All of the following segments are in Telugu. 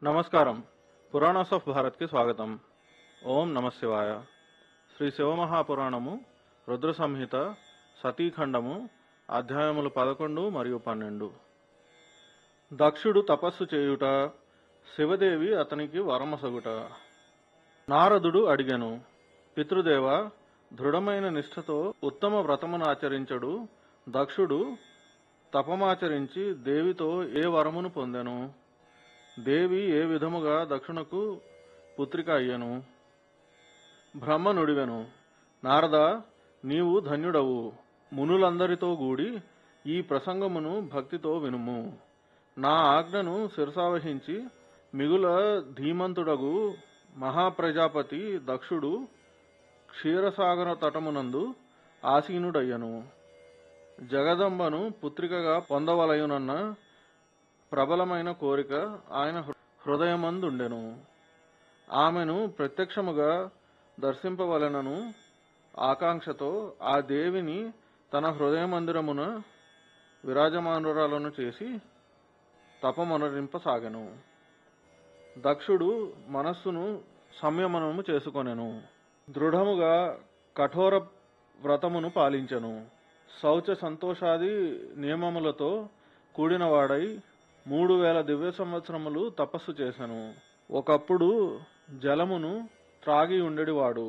నమస్కారం. పురాణాస్ ఆఫ్ భారత్కి స్వాగతం. ఓం నమ శివాయ. శ్రీ శివమహాపురాణము రుద్ర సంహిత సతీఖండము అధ్యాయములు 11 మరియు 12. దక్షుడు తపస్సు చేయుట, శివదేవి అతనికి వరమసగుట. నారదుడు అడిగెను, పితృదేవ, దృఢమైన నిష్ఠతో ఉత్తమ వ్రతమును ఆచరించడు దక్షుడు తపమాచరించి దేవితో ఏ వరమును పొందెను? దేవి ఏ విధముగా దక్షునకు పుత్రిక అయ్యను? బ్రహ్మ నుడివెను, నారద, నీవు ధన్యుడవు. మునులందరితో గూడి ఈ ప్రసంగమును భక్తితో వినుము. నా ఆజ్ఞను శిరసావహించి మిగుల ధీమంతుడగు మహాప్రజాపతి దక్షుడు క్షీరసాగర తటమునందు ఆసీనుడయ్యను. జగదంబను పుత్రికగా పొందవలయునన్న ప్రబలమైన కోరిక ఆయన హృదయమందుండెను. ఆమెను ప్రత్యక్షముగా దర్శింపవలెనను ఆకాంక్షతో ఆ దేవిని తన హృదయమందిరమున విరాజమానురాలను చేసి తపమనరింపసాగెను. దక్షుడు మనస్సును సంయమనము చేసుకొనెను. దృఢముగా కఠోర వ్రతమును పాలించెను. శౌచ సంతోషాది నియమములతో కూడినవాడై 3000 దివ్య సంవత్సరములు తపస్సు చేసెను. ఒకప్పుడు జలమును త్రాగి ఉండేవాడు,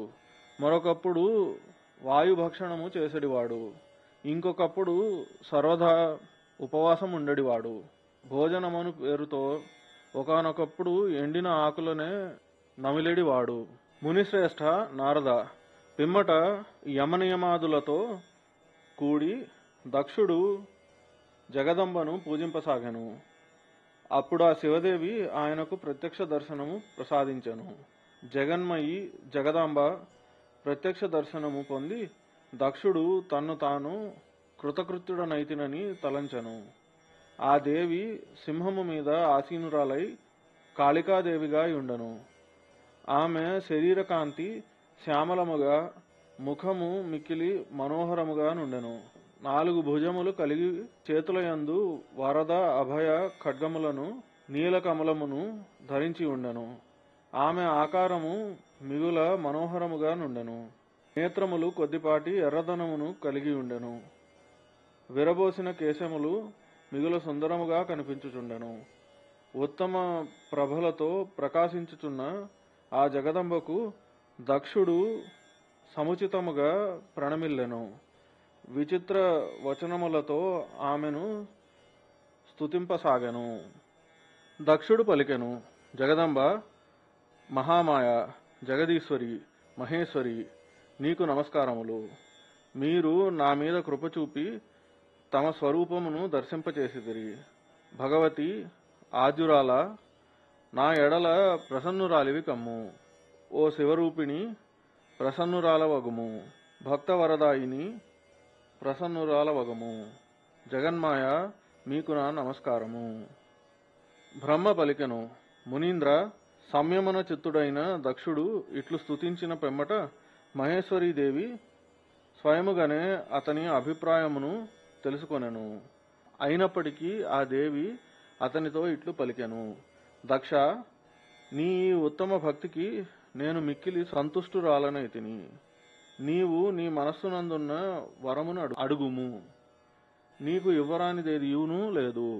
మరొకప్పుడు వాయుభక్షణము చేసేడివాడు, ఇంకొకప్పుడు సర్వదా ఉపవాసం ఉండేవాడు. భోజనమను పేరుతో ఒకానొకప్పుడు ఎండిన ఆకులనే నమిలేడివాడు. మునిశ్రేష్ఠ నారద, పిమ్మట యమనియమాదులతో కూడి దక్షుడు జగదంబను పూజింపసాగెను. అప్పుడు ఆ శివదేవి ఆయనకు ప్రత్యక్ష దర్శనము ప్రసాదించెను. జగన్మయి జగదాంబ ప్రత్యక్ష దర్శనము పొంది దక్షుడు తన్ను తాను కృతకృత్యుడనైతినని తలంచెను. ఆ దేవి సింహము మీద ఆసీనురాలై కాళికాదేవిగా ఉండెను. ఆమె శరీరకాంతి శ్యామలముగా, ముఖము మిక్కిలి మనోహరముగా నుండెను. 4 భుజములు కలిగి చేతులయందు వరద అభయ ఖడ్గములను నీలకమలమును ధరించి ఉండెను. ఆమె ఆకారము మిగుల మనోహరముగా నుండెను. నేత్రములు కొద్దిపాటి ఎర్రదనమును కలిగి ఉండెను. విరబోసిన కేశములు మిగుల సుందరముగా కనిపించుచుండెను. ఉత్తమ ప్రభలతో ప్రకాశించుచున్న ఆ జగదంబకు దక్షుడు సముచితముగా ప్రణమిల్లెను. విచిత్ర వచనములతో ఆమెను స్తుతింపసాగెను. దక్షుడు పలికెను, జగదంబ, మహామాయ, జగదీశ్వరి, మహేశ్వరి, నీకు నమస్కారములు. మీరు నా మీద కృపచూపి తమ స్వరూపమును దర్శింపచేసిదిరి. భగవతి ఆద్యురాల, నా ఎడల ప్రసన్నురాలివి కమ్ము. ఓ శివరూపిణి, ప్రసన్నురాల వగుము. భక్తవరదాయిని, ప్రసన్నురాల వగము. జగన్మాయ, మీకు నా నమస్కారము. బ్రహ్మ పలికెను, మునీంద్ర, సంయమన చిత్తుడైన దక్షుడు ఇట్లు స్తుతించిన పెమ్మట మహేశ్వరీదేవి స్వయముగానే అతని అభిప్రాయమును తెలుసుకొనెను. అయినప్పటికీ ఆ దేవి అతనితో ఇట్లు పలికెను, దక్ష, నీ ఉత్తమ భక్తికి నేను మిక్కిలి సంతుష్టురాలనైతిని. నీవు నీ మనస్సునందున్న వరమును అడుగుము. నీకు ఇవ్వరానిదేదియునూ లేదు.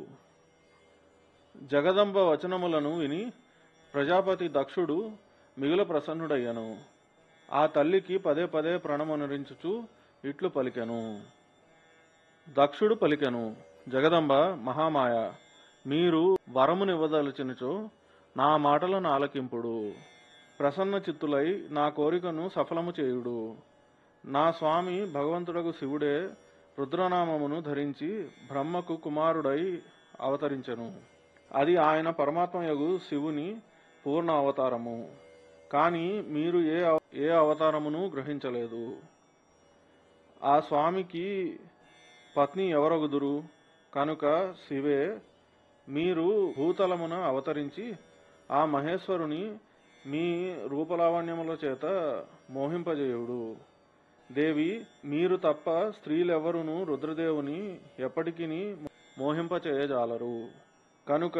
జగదంబ వచనములను విని ప్రజాపతి దక్షుడు మిగుల ప్రసన్నుడయ్యను. ఆ తల్లికి పదే పదే ప్రణమనరించుచు ఇట్లు పలికెను. దక్షుడు పలికెను, జగదంబ, మహామాయ, మీరు వరమునివ్వదలచినచో నా మాటలను ఆలకింపుడు. ప్రసన్న చిత్తులై నా కోరికను సఫలము చేయుడు. నా స్వామి భగవంతుడగు శివుడే రుద్రనామమును ధరించి బ్రహ్మకు కుమారుడై అవతరించెను. అది ఆయన పరమాత్మయగు శివుని పూర్ణ అవతారము. కాని మీరు ఏ అవతారమును గ్రహించలేదు. ఆ స్వామికి పత్ని ఎవరగుదురు? కనుక శివే మీరు భూతలమున అవతరించి ఆ మహేశ్వరుని మీ రూపలావణ్యముల చేత మోహింపజేయుడు. దేవి, మీరు తప్ప స్త్రీలెవరును రుద్రదేవుని ఎప్పటికీ మోహింపచేయజాలరు. కనుక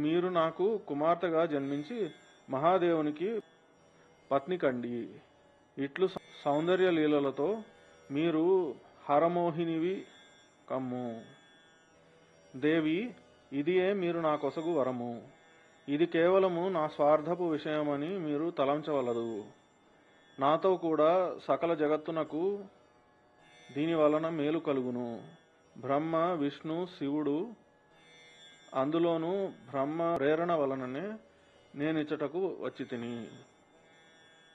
మీరు నాకు కుమార్తెగా జన్మించి మహాదేవునికి పత్ని కండి. ఇట్లు సౌందర్య లీలలతో మీరు హరమోహినివి కమ్ము. దేవి, ఇదియే మీరు నా కొసగు వరము. ఇది కేవలము నా స్వార్థపు విషయమని మీరు తలంచవలదు. నాతో కూడా సకల జగత్తునకు దీని వలన మేలు కలుగును. బ్రహ్మ, విష్ణు, శివుడు, అందులోనూ బ్రహ్మ ప్రేరణ వలననే నేనిచ్చటకు వచ్చి తిని.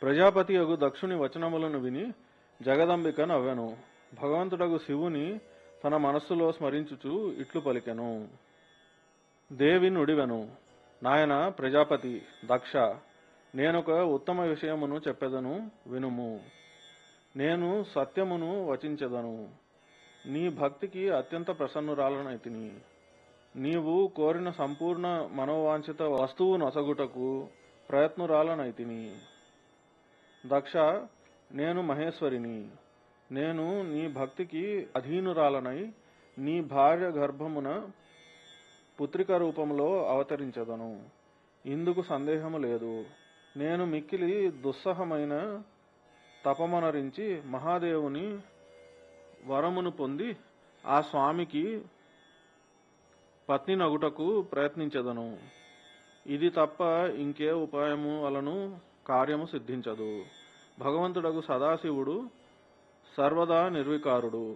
ప్రజాపతి యగు దక్షుని వచనములను విని జగదంబిక నవ్వెను. భగవంతుడగు శివుని తన మనస్సులో స్మరించుచు ఇట్లు పలికెను. దేవి నుడివెను. నాయన ప్రజాపతి దక్ష, నేనొక ఉత్తమ విషయమును చెప్పెదను వినుము. నేను సత్యమును వచించెదను. నీ భక్తికి అత్యంత ప్రసన్నురాలనైతిని. నీవు కోరిన సంపూర్ణ మనోవాంఛిత వస్తువు నొసగుటకు ప్రయత్నురాలనైతిని. దక్ష, నేను మహేశ్వరిని. నేను నీ భక్తికి అధీనురాలనై నీ భార్య గర్భమున పుత్రిక రూపంలో అవతరించదను. ఇందుకు సందేహము లేదు. నేను మిక్కిలి దుస్సహమైన తపమనరించి మహాదేవుని వరమును పొంది ఆ స్వామికి పత్ని నగుటకు ప్రయత్నించదను. ఇది తప్ప ఇంకే ఉపాయము వలను కార్యము సిద్ధించదు. భగవంతుడగు సదాశివుడు సర్వదా నిర్వికారుడు.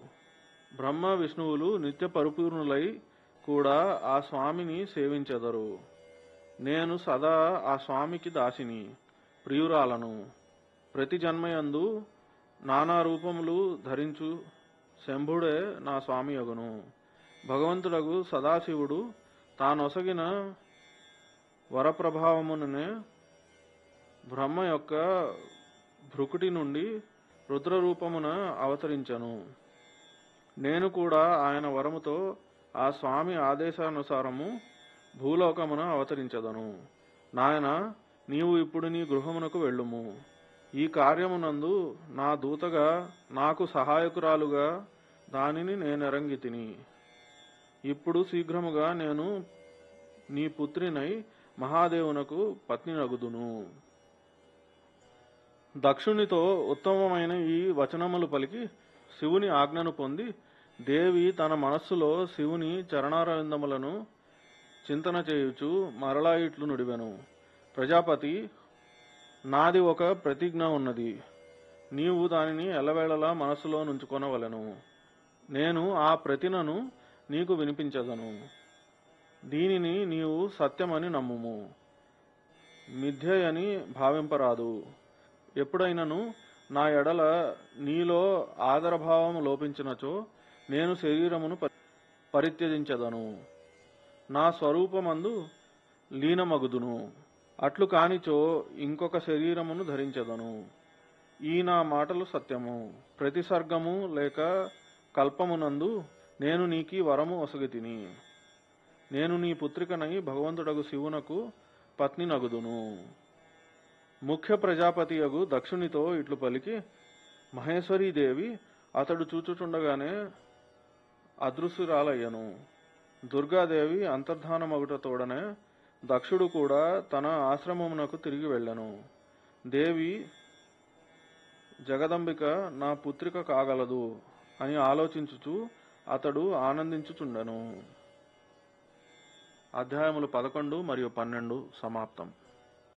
బ్రహ్మ విష్ణువులు నిత్య పరిపూర్ణులై కూడా ఆ స్వామిని సేవించెదరు. నేను సదా ఆ స్వామికి దాసిని, ప్రియురాలను. ప్రతి జన్మయందు నానా రూపములు ధరించు శంభుడే నా స్వామి యగును. భగవంతుడగు సదాశివుడు తానొసగిన వరప్రభావముననే బ్రహ్మ యొక్క భృకుటి నుండి రుద్రరూపమున అవతరించను. నేను కూడా ఆయన వరముతో ఆ స్వామి ఆదేశానుసారము భూలోకమున అవతరించదను. నాయన, నీవు ఇప్పుడు నీ గృహమునకు వెళ్ళుము. ఈ కార్యమునందు నా దూతగా నాకు సహాయకురాలుగా దానిని నేనెరంగితిని. ఇప్పుడు శీఘ్రముగా నేను నీ పుత్రినై మహాదేవునకు పత్ని నగుదును. దక్షునితో ఉత్తమమైన ఈ వచనములు పలికి శివుని ఆజ్ఞను పొంది దేవి తన మనస్సులో శివుని చరణారవిందములను చింతన చేయుచు మరలా ఇట్లు నుడివెను. ప్రజాపతి, నాది ఒక ప్రతిజ్ఞ ఉన్నది. నీవు దానిని ఎల్లవేళలా మనస్సులో నుంచుకొనవలెను. నేను ఆ ప్రతిజ్ఞను నీకు వినిపించదను. దీనిని నీవు సత్యమని నమ్ముము, మిథ్యయని భావింపరాదు. ఎప్పుడైనను నా ఎడల నీలో ఆదరభావము లోపించినచో నేను శరీరమును పరిత్యజించదను, నా స్వరూపమందు లీనమగుదును. అట్లు కానిచో ఇంకొక శరీరమును ధరించదను. ఈ నా మాటలు సత్యము. ప్రతి సర్గము లేక కల్పమునందు నేను నీకి వరము ఒసగితిని. నేను నీ పుత్రికనై భగవంతుడగు శివునకు పత్ని నగుదును. ముఖ్య ప్రజాపతియగు దక్షునితో ఇట్లు పలికి మహేశ్వరీదేవి అతడు చూచుచుండగానే అదృశ్యురాలయ్యను. దుర్గాదేవి అంతర్ధానమగుటతోడనే దక్షుడు కూడా తన ఆశ్రమమునకు తిరిగి వెళ్ళెను. దేవి జగదంబిక నా పుత్రిక కాగలదు అని ఆలోచించుచు అతడు ఆనందించుచుండెను. అధ్యాయములు 11 మరియు 12 సమాప్తం.